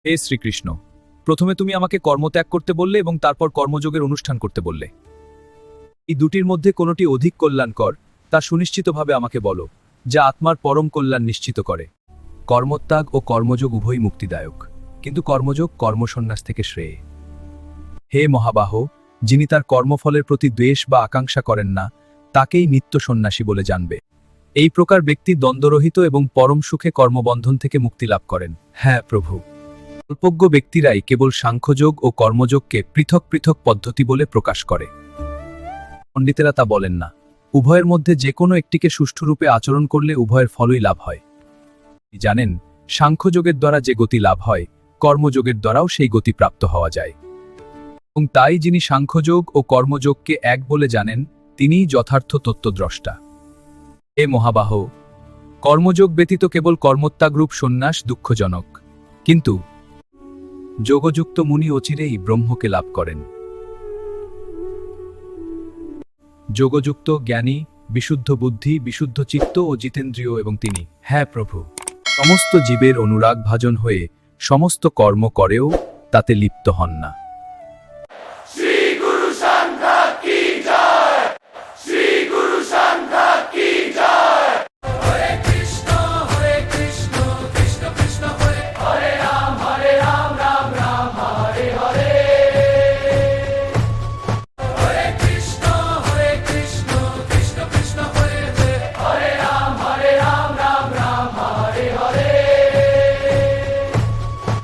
হে শ্রীকৃষ্ণ, প্রথমে তুমি আমাকে কর্মত্যাগ করতে বললে এবং তারপর কর্মযোগের অনুষ্ঠান করতে বললে। এই দুটির মধ্যে কোনটি অধিক কল্যাণকর তা সুনিশ্চিতভাবে আমাকে বলো, যা আত্মার পরম কল্যাণ নিশ্চিত করে। কর্মত্যাগ ও কর্মযোগ উভয়ই মুক্তিদায়ক, কিন্তু কর্মযোগ কর্মসন্ন্যাস থেকে শ্রেয়। হে মহাবাহ, যিনি তার কর্মফলের প্রতি দ্বেষ বা আকাঙ্ক্ষা করেন না, তাকেই নিত্য সন্ন্যাসী বলে জানবে। এই প্রকার ব্যক্তি দ্বন্দ্বরহিত এবং পরম সুখে কর্মবন্ধন থেকে মুক্তি লাভ করেন। হ্যাঁ প্রভু, অল্পজ্ঞ ব্যক্তিরাই কেবল সাংখ্যযোগ ও কর্মযোগকে পৃথক পৃথক পদ্ধতি বলে প্রকাশ করে। পণ্ডিতেরা তা বলেন না। উভয়ের মধ্যে যে কোনো একটিকে সুষ্ঠুরূপে আচরণ করলে উভয়ের ফলই লাভ হয়। জানেন, সাংখ্যযোগের দ্বারা যে গতি লাভ হয়, কর্মযোগের দ্বারাও সেই গতি প্রাপ্ত হওয়া যায়। এবং তাই যিনি সাংখ্যযোগ ও কর্মযোগকে এক বলে জানেন, তিনিই যথার্থ তত্ত্বদ্রষ্টা। হে মহাবাহ, কর্মযোগ ব্যতীত কেবল কর্মত্যাগরূপ সন্ন্যাস দুঃখজনক, কিন্তু যোগযুক্ত মুনি অচিরেই ব্রহ্মকে লাভ করেন। যোগযুক্ত জ্ঞানী, বিশুদ্ধ বুদ্ধি, বিশুদ্ধ চিত্ত ও জিতেন্দ্রিয় এবং তিনি। হ্যাঁ প্রভু, সমস্ত জীবের অনুরাগ ভাজন হয়ে সমস্ত কর্ম করেও তাতে লিপ্ত হন না।